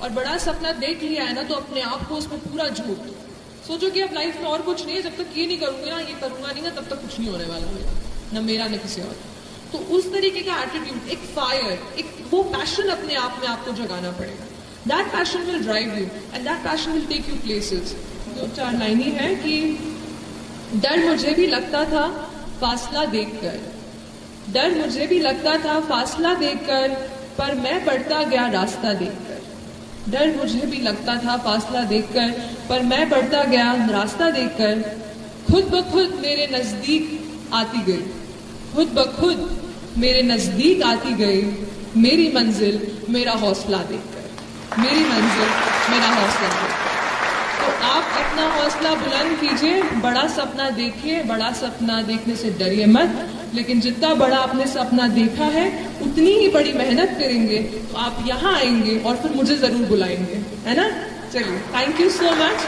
और बड़ा सपना देख लिया है ना तो अपने आप को उसमें पूरा झोंक दो। सोचो कि अब लाइफ में और कुछ नहीं है, जब तक ये नहीं करूंगी ना, ये करूंगा नहीं ना, तब तक कुछ नहीं होने वाला मेरा, न मेरा न किसी और। तो उस तरीके का एटीट्यूड, एक फायर, एक वो पैशन अपने आप में आपको जगाना पड़ेगा। That passion will drive you and that passion will take you places. 2-4 line ही है कि डर मुझे भी लगता था फासला देखकर, डर मुझे भी लगता था फासला देखकर, पर मैं बढ़ता गया रास्ता देखकर। डर मुझे भी लगता था फासला देखकर, पर मैं बढ़ता गया रास्ता देखकर। खुद ब खुद मेरे नजदीक आती गई, खुद ब खुद मेरे नजदीक आती गई, मेरी मंजिल मेरा हौसला देखकर, मेरी मंजिल मेरा हौसला देखकर। तो आप अपना हौसला बुलंद कीजिए, बड़ा सपना देखिए, बड़ा सपना देखने से डरिए मत, लेकिन जितना बड़ा आपने सपना देखा है उतनी ही बड़ी मेहनत करेंगे तो आप यहाँ आएंगे और फिर मुझे जरूर बुलाएंगे, है ना। चलिए, थैंक यू सो मच।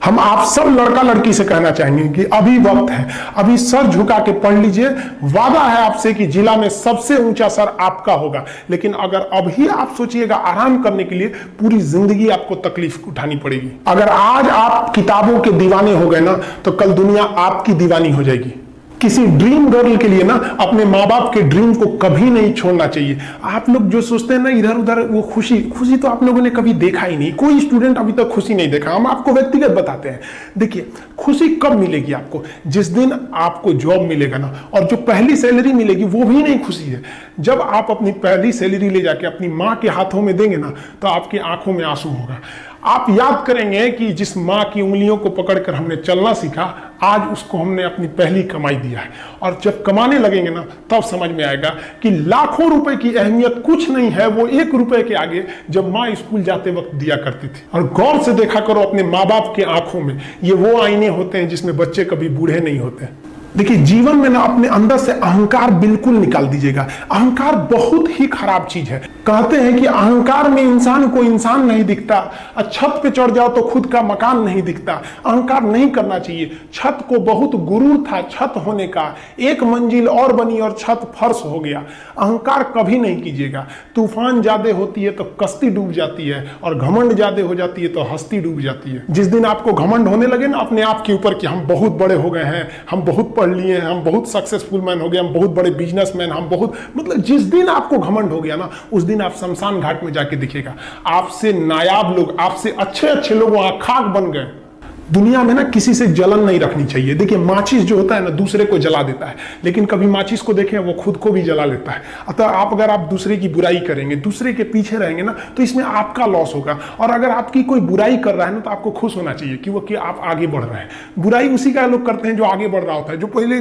हम आप सब लड़का लड़की से कहना चाहेंगे कि अभी वक्त है, अभी सर झुका के पढ़ लीजिए। वादा है आपसे कि जिला में सबसे ऊंचा सर आपका होगा, लेकिन अगर अभी आप सोचिएगा आराम करने के लिए, पूरी जिंदगी आपको तकलीफ उठानी पड़ेगी। अगर आज आप किताबों के दीवाने हो गए ना, तो कल दुनिया आपकी दीवानी हो जाएगी। किसी ड्रीम गर्ल के लिए ना अपने माँ बाप के ड्रीम को कभी नहीं छोड़ना चाहिए। आप लोग जो सोचते हैं ना इधर उधर, वो खुशी तो आप लोगों ने कभी देखा ही नहीं। कोई स्टूडेंट अभी तक खुशी नहीं देखा। हम आपको व्यक्तिगत बताते हैं। देखिए, खुशी कब मिलेगी आपको? जिस दिन आपको जॉब मिलेगा ना, और जो पहली सैलरी मिलेगी वो भी नहीं खुशी है। जब आप अपनी पहली सैलरी ले जाके अपनी माँ के हाथों में देंगे ना, तो आपकी आंखों में आंसू होगा। आप याद करेंगे कि जिस माँ की उंगलियों को पकड़कर हमने चलना सीखा, आज उसको हमने अपनी पहली कमाई दिया है। और जब कमाने लगेंगे ना, तब समझ में आएगा कि लाखों रुपए की अहमियत कुछ नहीं है, वो 1 रुपए के आगे जब माँ स्कूल जाते वक्त दिया करती थी। और गौर से देखा करो अपने माँ बाप के आंखों में, ये वो आईने होते हैं जिसमें बच्चे कभी बूढ़े नहीं होते। देखिए, जीवन में ना अपने अंदर से अहंकार बिल्कुल निकाल दीजिएगा। अहंकार बहुत ही खराब चीज है। कहते हैं कि अहंकार में इंसान को इंसान नहीं दिखता, और छत पे चढ़ जाओ तो खुद का मकान नहीं दिखता। अहंकार नहीं करना चाहिए। छत को बहुत गुरूर था छत होने का, 1 मंजिल और बनी और छत फर्श हो गया। अहंकार कभी नहीं कीजिएगा। तूफान ज्यादा होती है तो कश्ती डूब जाती है, और घमंड ज्यादा हो जाती है तो हस्ती डूब जाती है। जिस दिन आपको घमंड होने लगे ना अपने आप के ऊपर कि हम बहुत बड़े हो गए हैं, हम बहुत पढ़ लिए हैं, हम बहुत सक्सेसफुल मैन हो गए, हम बहुत बड़े बिजनेसमैन, हम बहुत, मतलब जिस दिन आपको घमंड हो गया ना, उस दिन आप शमशान घाट में जाके दिखेगा आपसे नायाब लोग, आपसे अच्छे लोग वहां खाक बन गए। दुनिया में ना किसी से जलन नहीं रखनी चाहिए। देखिए, माचिस जो होता है ना दूसरे को जला देता है, लेकिन कभी माचिस को देखें वो खुद को भी जला लेता है। अतः अगर आप दूसरे की बुराई करेंगे, दूसरे के पीछे रहेंगे ना, तो इसमें आपका लॉस होगा। और अगर आपकी कोई बुराई कर रहा है ना, तो आपको खुश होना चाहिए कि आप आगे बढ़ रहे हैं। बुराई उसी का लोग करते हैं जो आगे बढ़ रहा होता है। जो पहले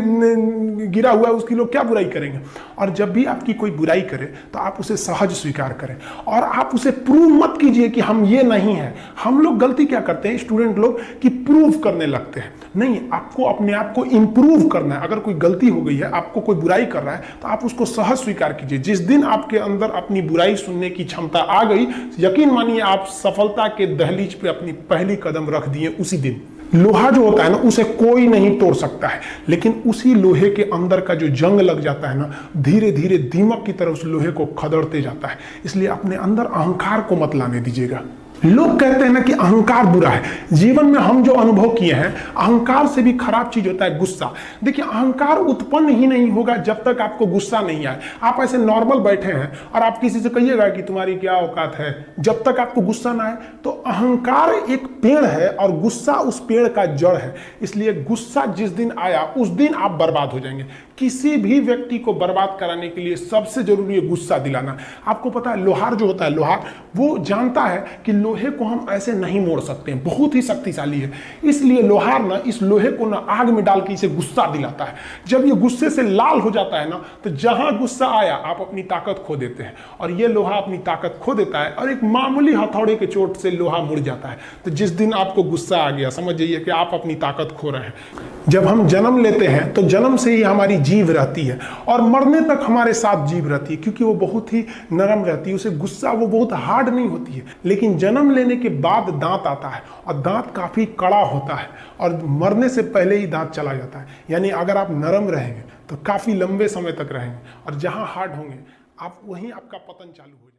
गिरा हुआ है उसकी लोग क्या बुराई करेंगे। और जब भी आपकी कोई बुराई करे तो आप उसे सहज स्वीकार करें, और आप उसे प्रूव मत कीजिए कि हम ये नहीं है। हम लोग गलती क्या करते हैं स्टूडेंट लोग, कि प्रूव करने लगते हैं। नहीं, आपको अपने आप को इंप्रूव करना है। अगर कोई गलती हो गई है, आपको कोई बुराई कर रहा है, तो आप उसको सहज स्वीकार कीजिए। जिस दिन आपके अंदर अपनी बुराई सुनने की क्षमता आ गई, यकीन मानिए आप सफलता के दहलीज पे अपनी पहली कदम रख दिए उसी दिन। लोहा जो होता है ना, उसे कोई नहीं तोड़ सकता है, लेकिन उसी लोहे के अंदर का जो जंग लग जाता है ना, धीरे धीरे दीमक की तरह उस लोहे को खदड़ते जाता है। इसलिए अपने अंदर अहंकार को मत लाने दीजिएगा। लोग कहते हैं ना कि अहंकार बुरा है। जीवन में हम जो अनुभव किए हैं, अहंकार से भी खराब चीज होता है गुस्सा। देखिए, अहंकार उत्पन्न ही नहीं होगा जब तक आपको गुस्सा नहीं आए। आप ऐसे नॉर्मल बैठे हैं और आप किसी से कहिएगा कि तुम्हारी क्या औकात है, जब तक आपको गुस्सा ना आए। तो अहंकार एक पेड़ है और गुस्सा उस पेड़ का जड़ है। इसलिए गुस्सा जिस दिन आया उस दिन आप बर्बाद हो जाएंगे। किसी भी व्यक्ति को बर्बाद कराने के लिए सबसे जरूरी है गुस्सा दिलाना। आपको पता है, लोहार जो होता है, लोहार वो जानता है कि लोहे को हम ऐसे नहीं मोड़ सकते हैं, बहुत ही शक्तिशाली है। इसलिए लोहार ना इस लोहे को ना आग में डाल के इसे गुस्सा दिलाता है। जब ये गुस्से से लाल हो जाता है ना, तो जहां गुस्सा आया आप अपनी ताकत खो देते हैं, और ये लोहा अपनी ताकत खो देता है, और एक मामूली हथौड़े के चोट से लोहा मुड़ जाता है। तो जिस दिन आपको गुस्सा आ गया, समझ जाइए कि आप अपनी ताकत खो रहे हैं। जब हम जन्म लेते हैं तो जन्म से ही हमारी जीभ रहती है, और मरने तक हमारे साथ जीभ रहती है, क्योंकि वो बहुत ही नरम रहती है। उसे गुस्सा वो बहुत हार्ड नहीं होती है। लेकिन जन्म लेने के बाद दांत आता है, और दांत काफी कड़ा होता है, और मरने से पहले ही दांत चला जाता है। यानी अगर आप नरम रहेंगे तो काफी लंबे समय तक रहेंगे, और जहां हार्ड होंगे आप वहीं आपका पतन चालू हो जाएगा।